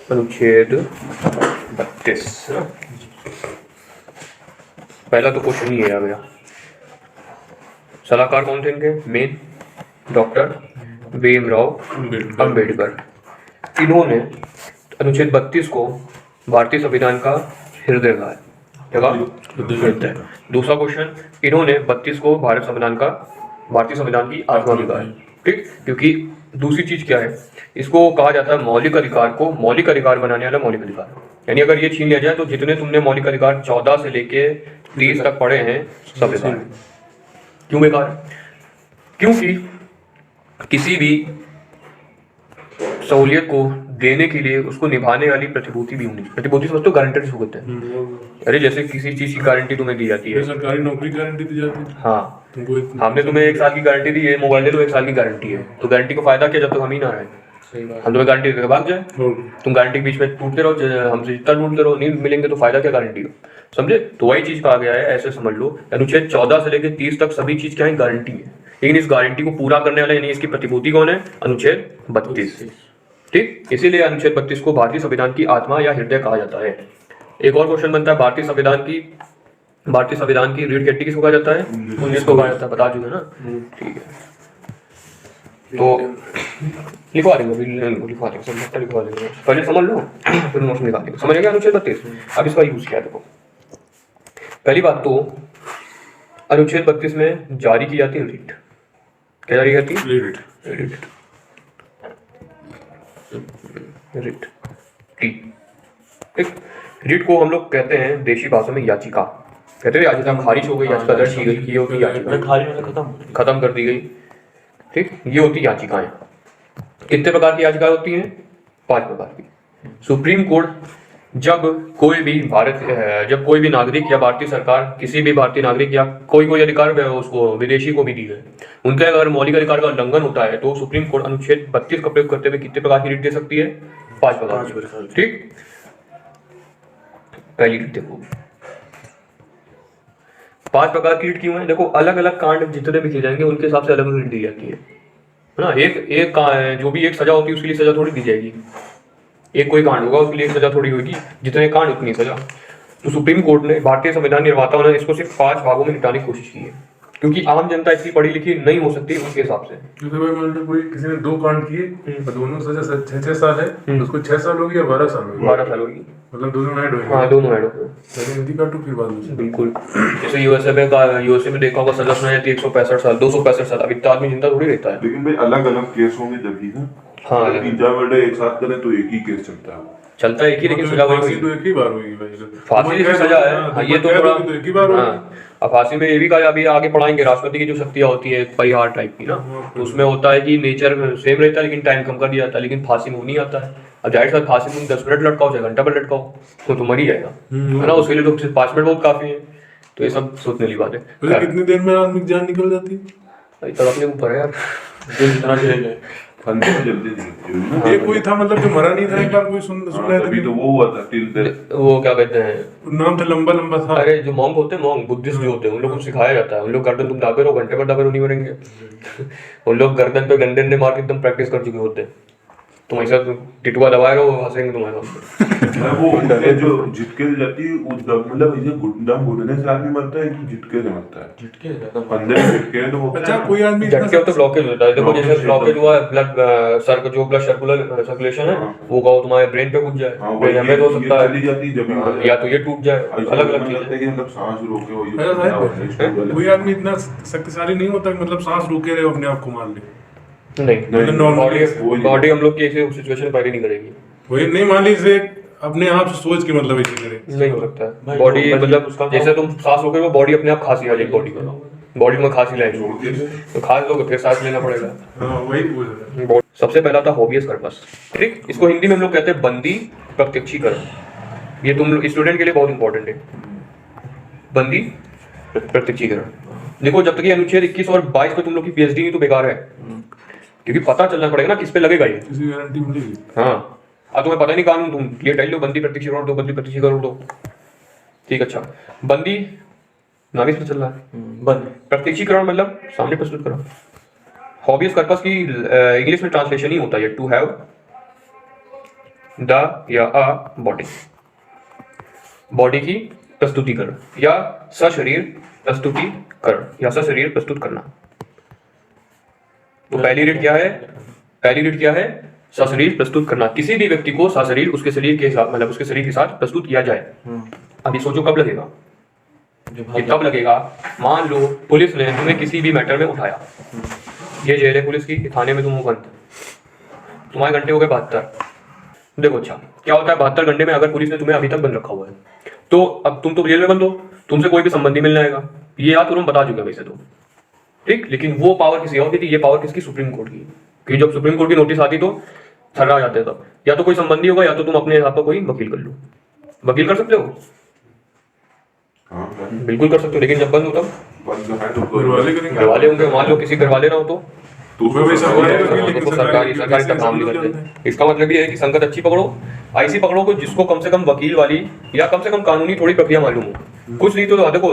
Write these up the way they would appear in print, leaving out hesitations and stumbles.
अनुच्छेद 32। पहला तो क्वेश्चन ही आ गया। सलाहकार कौन थे इनके? Main doctor Bhimrao Ambedkar. इन्होंने अनुच्छेद 32 को भारतीय संविधान का हृदय कहा है। क्या हृदय? दूसरा क्वेश्चन, इन्होंने 32 को भारतीय संविधान की आत्मा भी कहा है। ठीक, क्योंकि दूसरी चीज क्या है, इसको कहा जाता है मौलिक अधिकार को मौलिक अधिकार बनाने वाला मौलिक अधिकार। यानी अगर ये छीन लिया जाए तो जितने तुमने मौलिक अधिकार 14 से लेके 30 तक पढ़े हैं सब बेकार है। क्यों बेकार है? क्योंकि किसी भी सहूलियत को देने के लिए उसको निभाने वाली प्रतिभूति भी होनी चाहिए। प्रतिभूति समझते हो? गारंटर जिसको कहते हैं। अरे जैसे किसी चीज की गारंटी तुम्हें दी जाती है, सरकारी नौकरी गारंटी दी जाती है। हाँ, हमने तुम्हें 1 साल की गारंटी दी है, मोबाइल ले लो 1 साल की गारंटी है, तो गारंटी को फायदा क्या जब तक हम ही ना रहे। हम तुम्हें गारंटी देकर भाग जाए, तुम गारंटी के बीच में टूटते रहो, हमसे जितना टूटते रहो, नहीं मिलेंगे तो फायदा क्या गारंटी हो। समझे? तो वही चीज कहा गया है, ऐसे समझ लो अनुच्छेद 14 से लेकर 30 तक सभी चीज क्या है? गारंटी है। लेकिन इस गारंटी को पूरा करने वाला यानी इसकी प्रतिभूति कौन है? अनुच्छेद 32। ठीक, इसीलिए अनुच्छेद 32 को भारतीय संविधान की आत्मा या हृदय कहा जाता है। एक और क्वेश्चन बनता है, भारतीय संविधान की रीढ़ की हड्डी किसको कहा जाता है? 19 को कहा जाता है। बता चुके ना? ठीक है, तो लिखवा देंगे, लिखवा देंगे, पहले समझ लो फिर नोट्स निकाल देंगे। समझ गया अनुच्छेद 32? अब इसका यूज क्या है देखो। पहली बात तो अनुच्छेद 32 में जारी की जाती है रीट। क्या जारी करती है? रीट। ठीक, रीट को हम लोग कहते हैं देशी भाषा में याचिका। कहते हैं याचिका खारिज हो गई, याचिका दर्ज की गई, ये होती याचिका, खत्म कर दी गई। ठीक, ये होती याचिकाएं। कितने प्रकार की याचिकाएं होती हैं? 5 प्रकार की। सुप्रीम कोर्ट जब कोई भी नागरिक या भारतीय सरकार किसी भी भारतीय नागरिक या कोई अधिकार उसको विदेशी को भी दी है, उनके अगर मौलिक अधिकार का उल्लंघन होता है तो सुप्रीम कोर्ट अनुच्छेद 32 का प्रयोग करते हुए कितने प्रकार की रीट दे सकती है? 5 प्रकार की। ठीक, पहली रीट देखो, 5 प्रकार की रीट क्यों है? देखो, अलग अलग कांड जितने भी किए जाएंगे उनके हिसाब से अलग अलग रीट दी जाती है ना। एक जो भी एक सजा होती है उसके लिए सजा थोड़ी दी जाएगी। एक कोई कांड होगा उसके लिए सजा थोड़ी होगी, जितने कांड उतनी सजा। तो सुप्रीम कोर्ट ने, भारतीय संविधान निर्माताओं ने इसको सिर्फ 5 भागों में निपटाने की कोशिश की है, क्योंकि आम जनता इतनी पढ़ी लिखी नहीं हो सकती उसके हिसाब से। क्योंकि भाई मान लो कोई किसी ने 2 कांड किए और दोनों सजा 6 साल है, तो उसको 6 साल होगी या 12 साल होगी? 12 साल होगी। मतलब दोनों ऐड होंगे। हाँ, दोनों ऐड होंगे। पहले हिंदी काटो फिर बाद में। बिल्कुल, जैसे यूएसए में देखा होगा सजा सुनाई जाती है 165 साल, 265 साल। अब इतना आदमी जिंदा थोड़ी रहता है। लेकिन भाई अलग अलग केस होंगे जब ही ना। हाँ, 3-4 मर्डर एक साथ करें तो एक ही केस चलता है एक ही, लेकिन सजा वही फांसी तो एक ही बार होगी भाई। फांसी जैसी सजा है। हाँ, ये तो थोड़ा एक ही बार होगी। अब फांसी में ये भी कहा, अभी आगे पढ़ाएंगे, राष्ट्रपति की जो शक्तियां होती है परिहार टाइप की ना, तो उसमें होता है कि नेचर सेम रहता है लेकिन टाइम कम कर दिया जाता है। लेकिन फांसी में वो नहीं आता है। अब जाहिर सा फांसी में 10 मिनट लटकाओ चाहे घंटा पर लटकाओ तो मर ही जाएगा, है ना। उसके लिए तो सिर्फ 5 मिनट बहुत काफी है। तो ये सब सोचने वाली बात है। कितनी देर में आदमी की जान निकल जाती है? तब अपने ऊपर है यार, जो जितना चले जल्दी। ये कोई था मतलब जो मरा नहीं था, एक बार कोई सुना है अभी तो वो हुआ था वो क्या कहते हैं, नाम था लंबा लंबा था। अरे जो मॉन्क होते हैं, मॉन्क बुद्धिस्ट जो होते हैं, उन लोगों को सिखाया जाता है। उन लोग गर्दन तुम दाबे रहो, घंटे पर दाबे रहो, नहीं मरेंगे। उन लोग गर्दन पे डंडे मार के एकदम प्रैक्टिस कर चुके होते हैं। तुम ऐसा टिटुआ दबाए रहो, हंसेंगे तुम्हारे। वो जो झटके से जाती है मतलब दम घुटने से आदमी मरता है कि झटके से मरता है? झटके से अंदर झटके तो वो। अच्छा, कोई आदमी झटके तो ब्लॉकेज होता है। देखो जैसे ब्लॉकेज हुआ है, ब्लड सर्कुलेशन है वो कहो तुम्हारे ब्रेन पे घुस जाए, ब्रेन हमें हो सकता है, या तो ये टूट जाए। अलग अलग चीजें, मतलब सांस रोके। कोई आदमी इतना शक्तिशाली नहीं होता मतलब सांस रोके रहे अपने आप को मार ले। नहीं, बॉडी हम लोग की ऐसी सिचुएशन पहले नहीं करेगी। वही नहीं, मान लीजिए अपने आप से सोच के मतलब ऐसे करे, नहीं हो सकता है। बॉडी मतलब जैसे तुम सांस रोके वो बॉडी अपने आप खांसी आ जाएगी। बॉडी में खांसी लाएगी तो खांस लोगे फिर सांस लेना पड़ेगा। हाँ, वही पूछ रहे। सबसे पहला था होबियस कर्पस। ठीक, इसको हिंदी में हम लोग कहते हैं बंदी प्रत्यक्षीकरण। ये तुम स्टूडेंट के लिए बहुत इंपॉर्टेंट है, बंदी प्रत्यक्षीकरण। देखो जब तक ये अनुच्छेद 21 और 22 पे तुम लोग की पीएचडी नहीं तो बेकार है, क्योंकि पता चलना पड़ेगा ना किस पे लगेगा ये। किसी गारंटी मिलेगी? हाँ, अब तुम्हें पता नहीं कानून, तुम ये टाइल लो बंदी प्रत्यक्षीकरण दो, बंदी प्रत्यक्षीकरण दो। ठीक, अच्छा, बंदी नाम इसमें चल रहा है, बंद प्रत्यक्षीकरण मतलब सामने प्रस्तुत करो। हॉबियस कर्पस की इंग्लिश में ट्रांसलेशन ही होता है टू हैव द या अ बॉडी, बॉडी की प्रस्तुतिकरण या सशरीर प्रस्तुतिकरण या सशरीर प्रस्तुत करना। तो पहली रीड क्या है? पहली रीड क्या है? सशरीर प्रस्तुत करना। किसी भी व्यक्ति को सशरीर उसके शरीर के साथ मतलब उसके शरीर के साथ प्रस्तुत किया जाए। अभी सोचो कब लगेगा? ये तब लगेगा मान लो पुलिस ने तुम्हें किसी भी मैटर में उठाया, ये जेल है पुलिस की, थाने में तुम हो बंद, तुम्हारे घंटे हो गए 72। देखो अच्छा क्या होता है 72 घंटे में अगर पुलिस ने तुम्हें अभी तक बंद रखा हुआ है तो अब तुम तो जेल में बंद हो, तुमसे कोई भी संबंधी मिलने आएगा, ये याद तुरंत बता चुके वैसे तो, ठीक। लेकिन वो पावर किसी और की थी, ये पावर किसकी? सुप्रीम कोर्ट की। कि जब सुप्रीम कोर्ट की नोटिस आती तो थर्रा जाते हैं तब, या तो कोई संबंधी होगा या तो तुम अपने हिसाब पर कोई वकील कर लो। वकील कर सकते हो? हाँ, बिल्कुल कर सकते हो, लेकिन जब बंद हो तब बंद है तो घर वाले करेंगे। घर वाले होंगे, मान लो किसी घर वाले ना हो तो वही सरकारी तो सरकारी तक काम नहीं करते। इसका मतलब ये है कि संगत अच्छी पकड़ो, ऐसी पकड़ो को जिसको कम से कम वकील वाली या कम से कम कानूनी थोड़ी प्रक्रिया मालूम हो। कुछ नहीं तो देखो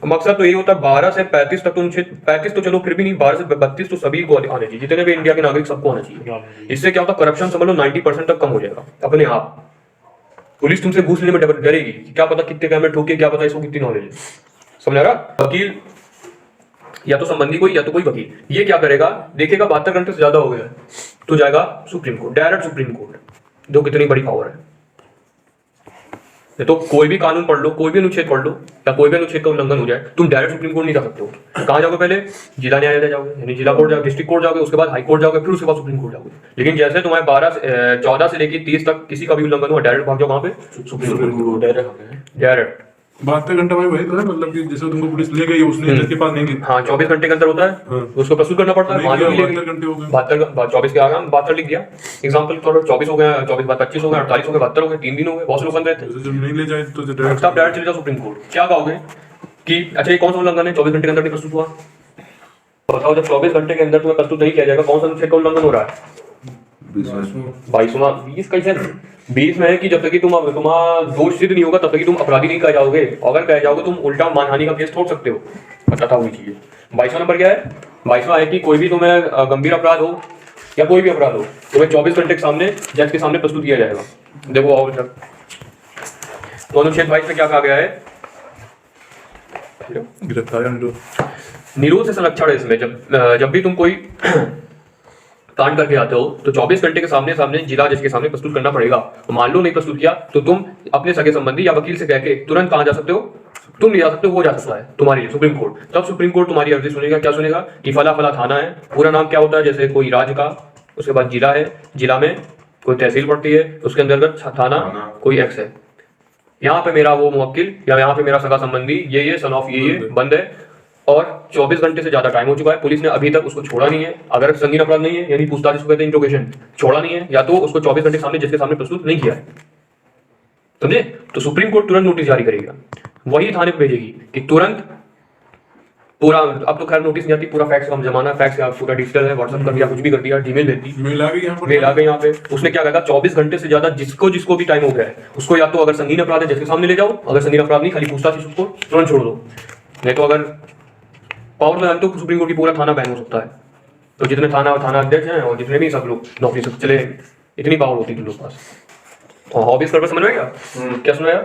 मकसद तो यही होता है 12 से 35 तक, तुम 35 तो चलो फिर भी नहीं, 12 से 32 तो सभी को आने चाहिए, जितने भी इंडिया के नागरिक सबको आना चाहिए। इससे क्या होता है करप्शन समझ लो 90% तक कम हो जाएगा अपने आप। पुलिस तुमसे घूस लेने में डरेगी, क्या पता कितने कैमरे ठोके, क्या पता इसको कितनी नॉलेज है, समझ रहा? वकील या तो संबंधी कोई या तो कोई वकील, ये क्या करेगा देखेगा 72 घंटे से ज्यादा हो गया तो जाएगा supreme court, direct supreme court, जो कितनी बड़ी पावर है। तो कोई भी कानून पढ़ लो, कोई भी अनुच्छेद पढ़ लो या कोई भी अनुच्छेद का उल्लंघन हो जाए, तुम डायरेक्ट सुप्रीम कोर्ट नहीं जा सकते हो। कहाँ जाओगे? पहले जिला न्यायालय जाओगे, यानी जिला कोर्ट जाओगे, डिस्ट्रिक्ट कोर्ट जाओगे, उसके बाद हाई कोर्ट जाओगे, फिर उसके बाद सुप्रीम कोर्ट जाओगे। लेकिन जैसे तुम्हारे 14 से लेकर 30 तक किसी का भी उल्लंघन हुआ, डायरेक्ट भाग जाओ वहां पे सुप्रीम कोर्ट, डायरेक्ट 72 घंटा में वही तो है, मतलब कि जैसे तुमको पुलिस ले गई उसने जज के पास नहीं गई। हाँ 24 घंटे के अंदर होता है, हाँ। उसको प्रस्तुत करना पड़ता है। मान लो 72 घंटे हो गए। 24 के आगे 72 लिख दिया, एग्जाम्पल थोड़ा 24 हो गया, 24 बाद 25 हो गया, 48 हो गया, 72 हो गए, 3 दिन हो गए, बहुत से लोग बंद रहते हैं। जैसे जब नहीं ले जाए तो डायरेक्ट चले जाओ सुप्रीम कोर्ट। क्या कहोगे कि अच्छा ये कौन सा उल्लंघन है 24 घंटे के अंदर नहीं प्रस्तुत हुआ? बताओ जब 24 घंटे के अंदर तुम्हें प्रस्तुत नहीं किया जाएगा कौन सा अनुच्छेद का उल्लंघन हो रहा है? 20 कैसे? 20 में है कि जब तक कि तुम्हारा दोष सिद्ध नहीं होगा तब तक कि तुम अपराधी नहीं कह जाओगे, अगर कह जाओगे तुम उल्टा मानहानि का केस छोड़ सकते हो, पता था हुई चीज। 22वां नंबर क्या है? 22वां है कि कोई भी तुम्हें गंभीर अपराध हो या कोई भी अपराध हो तुम्हें 24 घंटे के सामने जज के सामने प्रस्तुत किया जाएगा। देखो और तो अनुच्छेद 22 में क्या कहा गया है? गिरफ्तारी निरोध से संरक्षण है इसमें। जब भी तुम कोई कांड करके आते हो तो 24 घंटे के सामने जिला जज के सामने प्रस्तुत करना पड़ेगा। तो मान लो नहीं प्रस्तुत किया तो तुम अपने सगे संबंधी या वकील से कह के तुरंत कहां जा सकते हो? तुम नहीं जा सकते, वो जा सकता है तुम्हारे लिए सुप्रीम कोर्ट। तब सुप्रीम कोर्ट तुम्हारी अर्जी सुनेगा। क्या सुनेगा? कि फला फला थाना है, पूरा नाम क्या होता है, जैसे कोई राज्य का, उसके बाद जिला है, जिला में कोई तहसील पड़ती है, उसके अंतर्गत थाना कोई एक्स है, यहाँ पे मेरा वो मुवक्किल या यहाँ पे मेरा सगा संबंधी ये सन ऑफ ये बंद है और 24 घंटे से ज्यादा टाइम हो चुका है, पुलिस ने अभी तक उसको छोड़ा नहीं है। अगर संगीन अपराध नहीं है यानी पूछताछ जिसको कहते हैं इंट्रोगेशन, छोड़ा नहीं है या तो उसको 24 घंटे सामने जिसके सामने प्रस्तुत नहीं किया है, समझे? तो सुप्रीम कोर्ट तुरंत नोटिस जारी करेगा, वही थाने पे भेजेगी कि तुरंत पूरा, अब तो खैर नोटिस नहीं आती, पूरा फैक्स का जमाना, फैक्स का पूरा डिजिटल है, व्हाट्सएप कर दिया, कुछ भी कर दिया, जीमेल भेज दी, मेल आ गई यहाँ पे। उसने क्या कहा 24 घंटे से ज्यादा जिसको भी टाइम हो गया है उसको या तो अगर संगीन अपराध है जिसके सामने ले जाओ, अगर संगीन अपराध नहीं खाली पूछताछ उसको तुरंत छोड़ दो। नहीं तो अगर पावर में तो सुप्रीम कोर्ट की पूरा थाना बैन हो सकता है। तो जितने थाना अध्यक्ष हैं और जितने भी सब लोग नौकरी से चले, इतनी पावर होती है लोग पास। हॉबीज पर समझ में क्या सुनाया?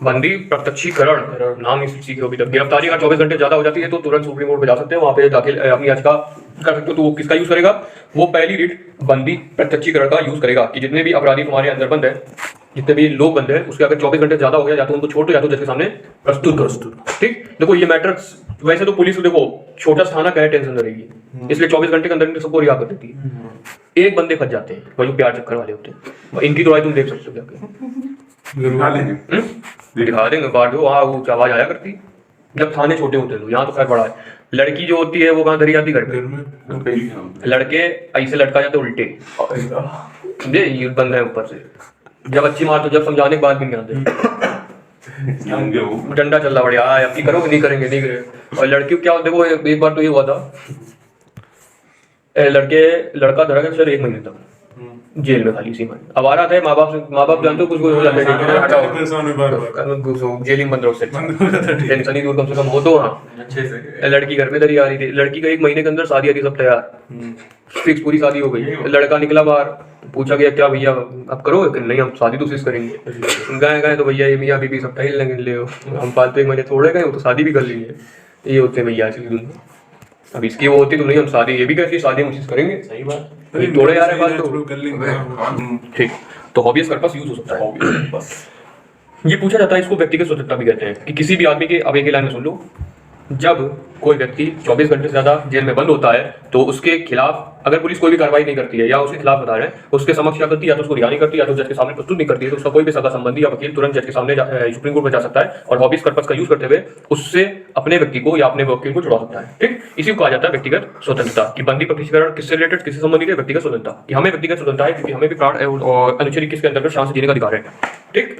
बंदी प्रत्यक्षीकरण नाम इस चीज की अभी तक। गिरफ्तारी अगर 24 घंटे ज्यादा हो जाती है तो तुरंत सुप्रीम कोर्ट पे जा सकते हैं, वहां पे दाखिल अपनी याचिका कर सकते हो। तो वो किसका यूज करेगा? वो पहली रीट बंदी प्रत्यक्षीकरण का यूज करेगा कि जितने भी अपराधी तुम्हारे अंदर बंद है, जितने भी लोग बंद है, उसके अगर 24 घंटे ज्यादा हो गया या तो उनको छोड़ दो या तो जज के सामने प्रस्तुत करो। ठीक, देखो ये मैटर वैसे तो पुलिस देखो छोटा सा थाना क्या टेंशन रहेगी, इसलिए 24 घंटे के अंदर सबको रिहा कर देती है। एक बंदे फंस जाते हैं वही प्यार चक्कर वाले होते हैं, इनकी तो तुम देख सकते हो जाके, दिखा देंगे बाहर जो वहाँ वो आवाज आया करती जब थाने छोटे होते हैं। यहाँ तो खैर बड़ा है। लड़की जो होती है वो कहाँ धरी जाती घर पे, लड़के ऐसे लटका जाते उल्टे, ये बंद है ऊपर से, जब अच्छी मार तो जब समझाने के बाद भी नहीं आते, डंडा चल रहा बढ़िया अब की करोगे, नहीं करेंगे। और लड़की क्या देखो एक बार तो ये हुआ था, लड़का धरा गया सर 1 महीने तक, जेल में खाली सीमा अब आ रहा था माँ बाप जानते हो कुछ हो जाता है हटाओ परेशान हुए बार-बार। जेल में बंद रहो उससे बंद हो जाता है, ठीक है। टेंशन ही दूर कम से कम हो तो हाँ अच्छे से लड़की घर में दरी आ रही थी लड़की का 1 महीने के अंदर शादी आ रही सब तैयार फिक्स पूरी शादी हो गई लड़का निकला बाहर पूछा गया क्या भैया अब करो कि नहीं हम शादी तो फिक्स करेंगे गए तो भैया ये मियाँ बीबी सब टहल लगे ले हम फालतू 1 महीने थोड़े गए वो तो शादी भी कर ली है ये होते हैं भैया ऐसी दुनिया अब इसकी वो होती तो नहीं हम शादी ये भी कहती शादी हम फिक्स करेंगे सही बात अरे थोड़े यार है बात चलो तो कर लेंगे। ठीक तो हॉबीज पर्पस यूज हो सकता है बस ये पूछा जाता है इसको व्यक्तिगत स्वतंत्रता भी कहते हैं कि किसी भी आदमी के अब एक लाइन में सुन लो जब कोई व्यक्ति 24 घंटे से ज्यादा जेल में बंद होता है तो उसके खिलाफ अगर पुलिस कोई भी कार्रवाई नहीं करती है या उसके खिलाफ बता रहे हैं उसके समक्ष क्या करती है या तो उसको रिहा नहीं करती या तो जज के सामने प्रस्तुत नहीं करती है तो उसका कोई भी सगा संबंधी या वकील तुरंत जज के सामने सुप्रीम कोर्ट में जा सकता है और हॉबीज पर्पस का यूज करते हुए उससे अपने व्यक्ति को या अपने वकील को छुड़ा सकता है ठीक इसी को कहा जाता है व्यक्तिगत स्वतंत्रता कि बंदी प्रकटीकरण किससे रिलेटेड किससे संबंधित है व्यक्तिगत स्वतंत्रता कि हमें व्यक्तिगत स्वतंत्रता है क्योंकि हमें भी प्राण और अनुच्छेद 21 के अंतर्गत शांति से जीने का अधिकार है ठीक